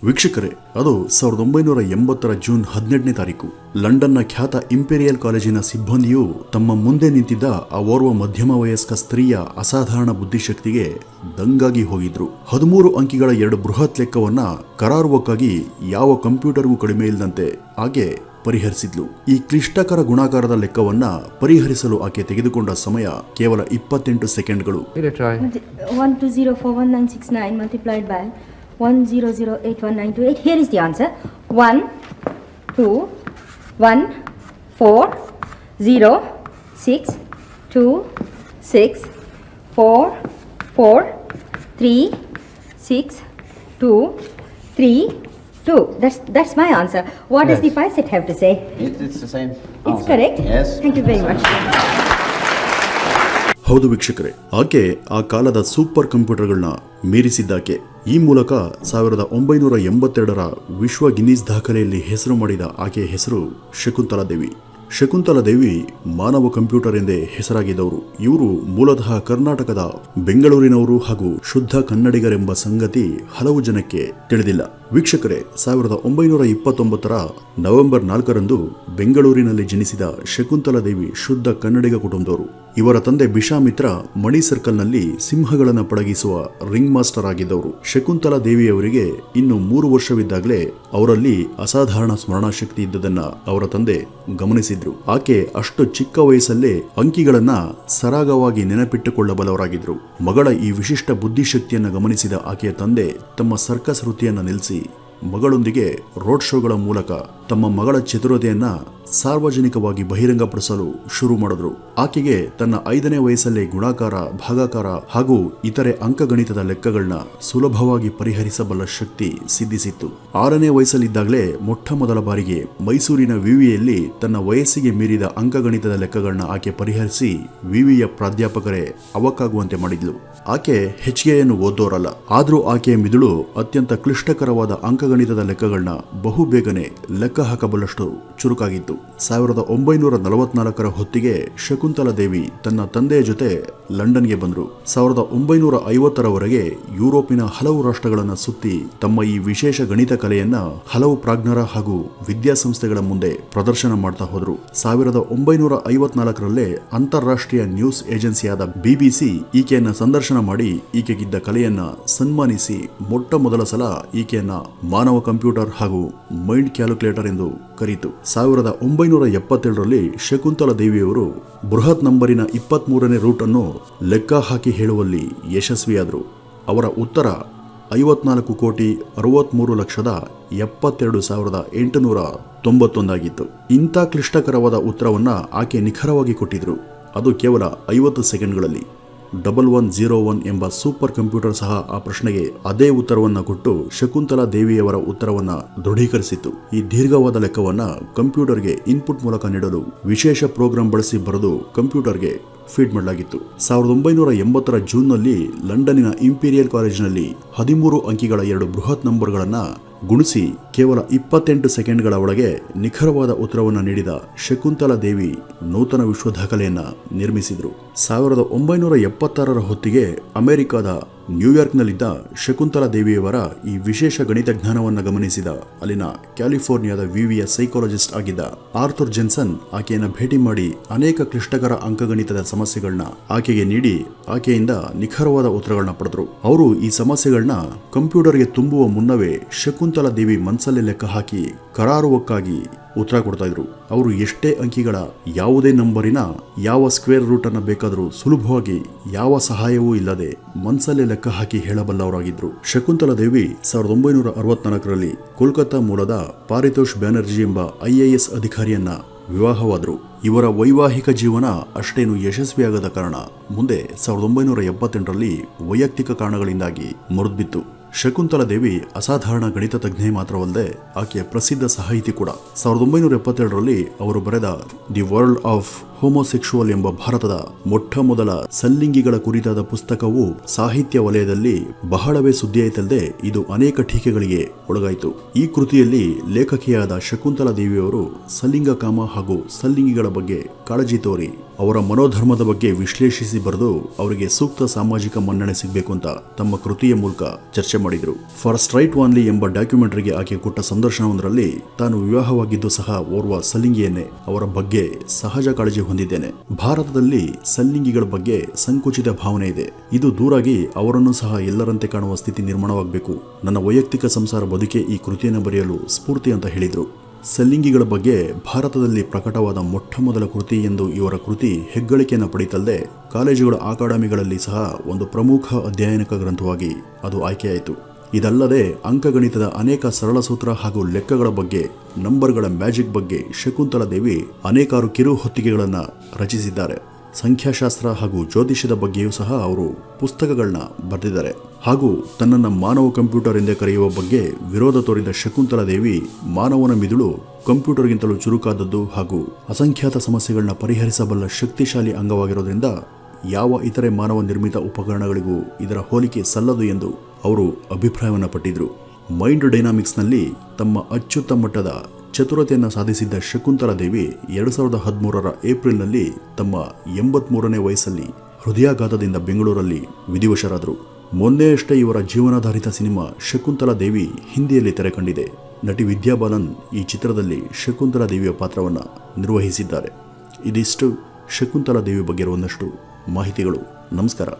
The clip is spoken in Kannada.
ವೀಕ್ಷಕರೇ, ಅದು 1980ರ ಜೂನ್ 18ನೇ ತಾರೀಕು. ಲಂಡನ್ನ ಖ್ಯಾತ ಇಂಪೀರಿಯಲ್ ಕಾಲೇಜಿನ ಸಿಬ್ಬಂದಿಯು ತಮ್ಮ ಮುಂದೆ ನಿಂತಿದ್ದ ಆ ಓರ್ವ ಮಧ್ಯಮ ವಯಸ್ಕ ಸ್ತ್ರೀಯ ಅಸಾಧಾರಣ ಬುದ್ಧಿಶಕ್ತಿಗೆ ದಂಗಾಗಿ ಹೋಗಿದ್ರು. 13 ಅಂಕಿಗಳ 2 ಬೃಹತ್ ಲೆಕ್ಕವನ್ನ ಕರಾರುವಕ್ಕಾಗಿ ಯಾವ ಕಂಪ್ಯೂಟರ್ಗೂ ಕಡಿಮೆ ಇಲ್ಲದಂತೆ ಆಕೆ ಪರಿಹರಿಸಿದ್ಲು. ಈ ಕ್ಲಿಷ್ಟಕರ ಗುಣಾಕಾರದ ಲೆಕ್ಕವನ್ನ ಪರಿಹರಿಸಲು ಆಕೆ ತೆಗೆದುಕೊಂಡ ಸಮಯ ಕೇವಲ 28 ಸೆಕೆಂಡ್ಗಳು. 1204169 multiplied by 1008198. Here is the answer. 1 2 1 4 0 6 2 6 4 4 3 6 2 3 2. That's my answer. What does the pi set have to say? It's the same. It's correct? Yes. Thank you very much. ಹೌದು ವೀಕ್ಷಕರೇ, ಆಕೆ ಆ ಕಾಲದ ಸೂಪರ್ ಕಂಪ್ಯೂಟರ್ಗಳನ್ನ ಮೀರಿಸಿದ್ದಾಕೆ. ಈ ಮೂಲಕ 1982ರ ವಿಶ್ವ ಗಿನ್ನಿಸ್ ದಾಖಲೆಯಲ್ಲಿ ಹೆಸರು ಮಾಡಿದ ಆಕೆಯ ಹೆಸರು ಶಕುಂತಲಾ ದೇವಿ. ಶಕುಂತಲಾ ದೇವಿ ಮಾನವ ಕಂಪ್ಯೂಟರ್ ಎಂದೇ ಹೆಸರಾಗಿದ್ದವರು. ಇವರು ಮೂಲತಃ ಕರ್ನಾಟಕದ ಬೆಂಗಳೂರಿನವರು ಹಾಗೂ ಶುದ್ಧ ಕನ್ನಡಿಗರೆಂಬ ಸಂಗತಿ ಹಲವು ಜನಕ್ಕೆ ತಿಳಿದಿಲ್ಲ. ವೀಕ್ಷಕರೇ, 1929ರ ನವೆಂಬರ್ 4ರಂದು ಬೆಂಗಳೂರಿನಲ್ಲಿ ಜನಿಸಿದ ಶಕುಂತಲಾ ದೇವಿ ಶುದ್ಧ ಕನ್ನಡಿಗ ಕುಟುಂಬದವರು. ಇವರ ತಂದೆ ಬಿಶಾಮಿತ್ರ ಮಣಿ ಸರ್ಕಲ್ನಲ್ಲಿ ಸಿಂಹಗಳನ್ನು ಪಳಗಿಸುವ ರಿಂಗ್ ಮಾಸ್ಟರ್ ಆಗಿದ್ದವರು. ಶಕುಂತಲಾ ದೇವಿಯವರಿಗೆ ಇನ್ನು 3 ವರ್ಷವಿದ್ದಾಗಲೇ ಅವರಲ್ಲಿ ಅಸಾಧಾರಣ ಸ್ಮರಣಶಕ್ತಿ ಇದ್ದುದನ್ನ ಅವರ ತಂದೆ ಗಮನಿಸಿದ್ರು. ಆಕೆ ಅಷ್ಟು ಚಿಕ್ಕ ವಯಸ್ಸಲ್ಲೇ ಅಂಕಿಗಳನ್ನ ಸರಾಗವಾಗಿ ನೆನಪಿಟ್ಟುಕೊಳ್ಳಬಲ್ಲವರಾಗಿದ್ರು. ಮಗಳ ಈ ವಿಶಿಷ್ಟ ಬುದ್ಧಿಶಕ್ತಿಯನ್ನು ಗಮನಿಸಿದ ಆಕೆಯ ತಂದೆ ತಮ್ಮ ಸರ್ಕಸ್ ವೃತ್ತಿಯನ್ನ ನಿಲ್ಲಿಸಿ ಮಗಳೊಂದಿಗೆ ರೋಡ್ ಶೋಗಳ ಮೂಲಕ ತಮ್ಮ ಮಗಳ ಚತುರತೆಯನ್ನ ಸಾರ್ವಜನಿಕವಾಗಿ ಬಹಿರಂಗಪಡಿಸಲು ಶುರು ಮಾಡಿದ್ರು. ಆಕೆಗೆ ತನ್ನ 5ನೇ ವಯಸ್ಸಲ್ಲೇ ಗುಣಾಕಾರ, ಭಾಗಾಕಾರ ಹಾಗೂ ಇತರೆ ಅಂಕಗಣಿತದ ಲೆಕ್ಕಗಳನ್ನ ಸುಲಭವಾಗಿ ಪರಿಹರಿಸಬಲ್ಲ ಶಕ್ತಿ ಸಿದ್ಧಿಸಿತ್ತು. 6ನೇ ವಯಸ್ಸಲ್ಲಿದ್ದಾಗಲೇ ಮೊಟ್ಟ ಮೊದಲ ಬಾರಿಗೆ ಮೈಸೂರಿನ ವಿವಿಯಲ್ಲಿ ತನ್ನ ವಯಸ್ಸಿಗೆ ಮೀರಿದ ಅಂಕಗಣಿತದ ಲೆಕ್ಕಗಳನ್ನ ಆಕೆ ಪರಿಹರಿಸಿ ವಿವಿಯ ಪ್ರಾಧ್ಯಾಪಕರೇ ಅವಕ್ಕಾಗುವಂತೆ ಮಾಡಿದ್ಲು. ಆಕೆ ಹೆಚ್ಚಿಗೆಯನ್ನು ಓದೋರಲ್ಲ, ಆದ್ರೂ ಆಕೆಯ ಮಿದುಳು ಅತ್ಯಂತ ಕ್ಲಿಷ್ಟಕರವಾದ ಅಂಕಗಣಿತದ ಲೆಕ್ಕಗಳನ್ನ ಬಹುಬೇಗನೆ ಲೆಕ್ಕ ಹಾಕಬಲ್ಲಷ್ಟು ಚುರುಕಾಗಿತ್ತು. 1944ರ ಹೊತ್ತಿಗೆ ಶಕುಂತಲಾ ದೇವಿ ತನ್ನ ತಂದೆಯ ಜೊತೆ ಲಂಡನ್ಗೆ ಬಂದರು. 1950ರವರೆಗೆ ಯುರೋಪಿನ ಹಲವು ರಾಷ್ಟ್ರಗಳನ್ನು ಸುತ್ತಿ ತಮ್ಮ ಈ ವಿಶೇಷ ಗಣಿತ ಕಲೆಯನ್ನ ಹಲವು ಪ್ರಾಜ್ಞರ ಹಾಗೂ ವಿದ್ಯಾಸಂಸ್ಥೆಗಳ ಮುಂದೆ ಪ್ರದರ್ಶನ ಮಾಡ್ತಾ ಹೋದ್ರು. 1954ರಲ್ಲೇ ಅಂತಾರಾಷ್ಟ್ರೀಯ ನ್ಯೂಸ್ ಏಜೆನ್ಸಿಯಾದ BBC ಈಕೆಯನ್ನ ಸಂದರ್ಶನ ಮಾಡಿ ಈಕೆಗಿದ್ದ ಕಲೆಯನ್ನ ಸನ್ಮಾನಿಸಿ ಮೊಟ್ಟ ಮೊದಲ ಸಲ ಈಕೆಯನ್ನ ಮಾನವ ಕಂಪ್ಯೂಟರ್ ಹಾಗೂ ಮೈಂಡ್ ಕ್ಯಾಲ್ಕುಲೇಟರ್ ಎಂದು ಕರೆಯಿತು. 1977ರಲ್ಲಿ ಶಕುಂತಲಾ ದೇವಿಯವರು ಬೃಹತ್ ನಂಬರಿನ 23ನೇ ರೂಟ್ ಅನ್ನು ಲೆಕ್ಕ ಹಾಕಿ ಹೇಳುವಲ್ಲಿ ಯಶಸ್ವಿಯಾದರು. ಅವರ ಉತ್ತರ 54,63,72,891 ಆಗಿತ್ತು. ಇಂಥ ಕ್ಲಿಷ್ಟಕರವಾದ ಉತ್ತರವನ್ನ ಆಕೆ ನಿಖರವಾಗಿ ಕೊಟ್ಟಿದ್ರು. ಅದು ಕೇವಲ 50 ಸೆಕೆಂಡ್ಗಳಲ್ಲಿ. 1101 ಎಂಬ ಸೂಪರ್ ಕಂಪ್ಯೂಟರ್ ಸಹ ಆ ಪ್ರಶ್ನೆಗೆ ಅದೇ ಉತ್ತರವನ್ನ ಕೊಟ್ಟು ಶಕುಂತಲಾ ದೇವಿಯವರ ಉತ್ತರವನ್ನ ದೃಢೀಕರಿಸಿತ್ತು. ಈ ದೀರ್ಘವಾದ ಲೆಕ್ಕವನ್ನ ಕಂಪ್ಯೂಟರ್ಗೆ ಇನ್ಪುಟ್ ಮೂಲಕ ನೀಡಲು ವಿಶೇಷ ಪ್ರೋಗ್ರಾಂ ಬಳಸಿ ಬರೆದು ಕಂಪ್ಯೂಟರ್ಗೆ ಫೀಡ್ ಮಾಡಲಾಗಿತ್ತು. 1980ರ ಜೂನ್ನಲ್ಲಿ ಲಂಡನ್ನಿನ ಇಂಪೀರಿಯಲ್ ಕಾಲೇಜಿನಲ್ಲಿ 13 ಅಂಕಿಗಳ 2 ಬೃಹತ್ ನಂಬರ್ಗಳನ್ನ ಗುಣಿಸಿ ಕೇವಲ 28 ಸೆಕೆಂಡ್ಗಳ ಒಳಗೆ ನಿಖರವಾದ ಉತ್ತರವನ್ನು ನೀಡಿದ ಶಕುಂತಲಾ ದೇವಿ ನೂತನ ವಿಶ್ವ ದಾಖಲೆಯನ್ನ ನಿರ್ಮಿಸಿದ್ರು. 1976ರ ಹೊತ್ತಿಗೆ ಅಮೆರಿಕದ ನ್ಯೂಯಾರ್ಕ್ನಲ್ಲಿದ್ದ ಶಕುಂತಲಾ ದೇವಿಯವರ ಈ ವಿಶೇಷ ಗಣಿತ ಜ್ಞಾನವನ್ನು ಗಮನಿಸಿದ ಅಲ್ಲಿನ ಕ್ಯಾಲಿಫೋರ್ನಿಯಾದ ವಿವಿಯ ಸೈಕಾಲಜಿಸ್ಟ್ ಆಗಿದ್ದ ಆರ್ಥರ್ ಜೆನ್ಸನ್ ಆಕೆಯನ್ನು ಭೇಟಿ ಮಾಡಿ ಅನೇಕ ಕ್ಲಿಷ್ಟಕರ ಅಂಕಗಣಿತದ ಸಮಸ್ಯೆಗಳನ್ನ ಆಕೆಗೆ ನೀಡಿ ಆಕೆಯಿಂದ ನಿಖರವಾದ ಉತ್ತರಗಳನ್ನ ಪಡೆದ್ರು. ಅವರು ಈ ಸಮಸ್ಯೆಗಳನ್ನ ಕಂಪ್ಯೂಟರ್ಗೆ ತುಂಬುವ ಮುನ್ನವೇ ಶಕುಂತಲಾ ದೇವಿ ಮನಸ್ಸಲ್ಲೇ ಲೆಕ್ಕ ಹಾಕಿ ಕರಾರುವಕ್ಕಾಗಿ ಉತ್ತರ ಕೊಡ್ತಾ ಇದ್ರು. ಅವರು ಎಷ್ಟೇ ಅಂಕಿಗಳ ಯಾವುದೇ ನಂಬರಿನ ಯಾವ ಸ್ಕ್ವೇರ್ ರೂಟ್ ಅನ್ನ ಬೇಕಾದರೂ ಸುಲಭವಾಗಿ ಯಾವ ಸಹಾಯವೂ ಇಲ್ಲದೆ ಮನಸ್ಸಲ್ಲೇ ಲೆಕ್ಕ ಹಾಕಿ ಹೇಳಬಲ್ಲವರಾಗಿದ್ರು. ಶಕುಂತಲಾ ದೇವಿ 1964ರಲ್ಲಿ ಕೋಲ್ಕತ್ತಾ ಮೂಲದ ಪಾರಿತೋಷ್ ಬ್ಯಾನರ್ಜಿ ಎಂಬ IAS ಅಧಿಕಾರಿಯನ್ನ ವಿವಾಹವಾದರು. ಇವರ ವೈವಾಹಿಕ ಜೀವನ ಅಷ್ಟೇನು ಯಶಸ್ವಿಯಾಗದ ಕಾರಣ ಮುಂದೆ 1978ರಲ್ಲಿ ವೈಯಕ್ತಿಕ ಕಾರಣಗಳಿಂದಾಗಿ ಮುರಿದ್ಬಿತ್ತು. ಶಕುಂತಲಾ ದೇವಿ ಅಸಾಧಾರಣ ಗಣಿತ ತಜ್ಞೆ ಮಾತ್ರವಲ್ಲದೆ ಆಕೆಯ ಪ್ರಸಿದ್ಧ ಸಾಹಿತಿ ಕೂಡ. 1977ರಲ್ಲಿ ಅವರು ಬರೆದ ದಿ ವರ್ಲ್ಡ್ ಆಫ್ ಹೋಮೋಸೆಕ್ಷುವಲ್ ಎಂಬ ಭಾರತದ ಮೊಟ್ಟ ಮೊದಲ ಸಲ್ಲಿಂಗಿಗಳ ಕುರಿತಾದ ಪುಸ್ತಕವು ಸಾಹಿತ್ಯ ವಲಯದಲ್ಲಿ ಬಹಳವೇ ಸುದ್ದಿಯಾಯಿತಲ್ಲದೆ ಇದು ಅನೇಕ ಟೀಕೆಗಳಿಗೆ ಒಳಗಾಯಿತು. ಈ ಕೃತಿಯಲ್ಲಿ ಲೇಖಕಿಯಾದ ಶಕುಂತಲಾ ದೇವಿಯವರು ಸಲ್ಲಿಂಗಕಾಮ ಹಾಗೂ ಸಲ್ಲಿಂಗಿಗಳ ಬಗ್ಗೆ ಕಾಳಜಿ ತೋರಿ ಅವರ ಮನೋಧರ್ಮದ ಬಗ್ಗೆ ವಿಶ್ಲೇಷಿಸಿ ಬರೆದು ಅವರಿಗೆ ಸೂಕ್ತ ಸಾಮಾಜಿಕ ಮನ್ನಣೆ ಸಿಗಬೇಕು ಅಂತ ತಮ್ಮ ಕೃತಿಯ ಮೂಲಕ ಚರ್ಚೆ ಮಾಡಿದರು. ಫಾರ್ ರೈಟ್ ವಾನ್ಲಿ ಎಂಬ ಡಾಕ್ಯುಮೆಂಟರಿಗೆ ಆಕೆ ಕೊಟ್ಟ ಸಂದರ್ಶನವೊಂದರಲ್ಲಿ ತಾನು ವಿವಾಹವಾಗಿದ್ದು ಸಹ ಓರ್ವ ಸಲ್ಲಿಂಗಿಯನ್ನೇ, ಅವರ ಬಗ್ಗೆ ಸಹಜ ಕಾಳಜಿ ಹೊಂದಿದ್ದೇನೆ. ಭಾರತದಲ್ಲಿ ಸಲ್ಲಿಂಗಿಗಳ ಬಗ್ಗೆ ಸಂಕುಚಿತ ಭಾವನೆ ಇದೆ. ಇದು ದೂರಾಗಿ ಅವರನ್ನು ಸಹ ಎಲ್ಲರಂತೆ ಕಾಣುವ ಸ್ಥಿತಿ ನಿರ್ಮಾಣವಾಗಬೇಕು. ನನ್ನ ವೈಯಕ್ತಿಕ ಸಂಸಾರ ಬದುಕೆ ಈ ಕೃತಿಯನ್ನು ಬರೆಯಲು ಸ್ಫೂರ್ತಿ ಅಂತ ಹೇಳಿದರು. ಸಲ್ಲಿಂಗಿಗಳ ಬಗ್ಗೆ ಭಾರತದಲ್ಲಿ ಪ್ರಕಟವಾದ ಮೊಟ್ಟ ಮೊದಲ ಕೃತಿ ಎಂದು ಇವರ ಕೃತಿ ಹೆಗ್ಗಳಿಕೆಯನ್ನು ಪಡೆಯುತ್ತಲ್ಲದೆ ಕಾಲೇಜುಗಳ ಅಕಾಡೆಮಿಗಳಲ್ಲಿ ಸಹ ಒಂದು ಪ್ರಮುಖ ಅಧ್ಯಯನಕ ಗ್ರಂಥವಾಗಿ ಅದು ಆಯ್ಕೆಯಾಯಿತು. ಇದಲ್ಲದೆ ಅಂಕಗಣಿತದ ಅನೇಕ ಸರಳ ಸೂತ್ರ ಹಾಗೂ ಲೆಕ್ಕಗಳ ಬಗ್ಗೆ, ನಂಬರ್ಗಳ ಮ್ಯಾಜಿಕ್ ಬಗ್ಗೆ ಶಕುಂತಲಾ ದೇವಿ ಅನೇಕಾರು ಕಿರು ಹೊತ್ತಿಗೆಗಳನ್ನು ರಚಿಸಿದ್ದಾರೆ. ಸಂಖ್ಯಾಶಾಸ್ತ್ರ ಹಾಗೂ ಜ್ಯೋತಿಷ್ಯದ ಬಗ್ಗೆಯೂ ಸಹ ಅವರು ಪುಸ್ತಕಗಳನ್ನ ಬರೆದಿದ್ದಾರೆ. ಹಾಗೂ ತನ್ನನ್ನು ಮಾನವ ಕಂಪ್ಯೂಟರ್ ಎಂದೇ ಕರೆಯುವ ಬಗ್ಗೆ ವಿರೋಧ ತೋರಿದ ಶಕುಂತಲಾ ದೇವಿ ಮಾನವನ ಮಿದುಳು ಕಂಪ್ಯೂಟರ್ಗಿಂತಲೂ ಚುರುಕಾದದ್ದು ಹಾಗೂ ಅಸಂಖ್ಯಾತ ಸಮಸ್ಯೆಗಳನ್ನ ಪರಿಹರಿಸಬಲ್ಲ ಶಕ್ತಿಶಾಲಿ ಅಂಗವಾಗಿರೋದ್ರಿಂದ ಯಾವ ಇತರೆ ಮಾನವ ನಿರ್ಮಿತ ಉಪಕರಣಗಳಿಗೂ ಇದರ ಹೋಲಿಕೆ ಸಲ್ಲದು ಎಂದು ಅವರು ಅಭಿಪ್ರಾಯವನ್ನು ಪಟ್ಟಿದ್ರು. ಮೈಂಡ್ ಡೈನಾಮಿಕ್ಸ್ನಲ್ಲಿ ತಮ್ಮ ಅತ್ಯುತ್ತಮ ಮಟ್ಟದ ಚತುರತೆಯನ್ನು ಸಾಧಿಸಿದ್ದ ಶಕುಂತಲಾ ದೇವಿ 2013 ಏಪ್ರಿಲ್ನಲ್ಲಿ ತಮ್ಮ 83ನೇ ವಯಸ್ಸಲ್ಲಿ ಹೃದಯಾಘಾತದಿಂದ ಬೆಂಗಳೂರಲ್ಲಿ ವಿಧಿವಶರಾದರು. ಮೊನ್ನೆಯಷ್ಟೇ ಇವರ ಜೀವನಾಧಾರಿತ ಸಿನಿಮಾ ಶಕುಂತಲಾ ದೇವಿ ಹಿಂದಿಯಲ್ಲಿ ತೆರೆ ಕಂಡಿದೆ. ನಟಿ ವಿದ್ಯಾ ಬಾಲನ್ ಈ ಚಿತ್ರದಲ್ಲಿ ಶಕುಂತಲಾ ದೇವಿಯ ಪಾತ್ರವನ್ನು ನಿರ್ವಹಿಸಿದ್ದಾರೆ. ಇದಿಷ್ಟು ಶಕುಂತಲಾ ದೇವಿ ಬಗ್ಗೆ ಒಂದಷ್ಟು ಮಾಹಿತಿಗಳು. ನಮಸ್ಕಾರ.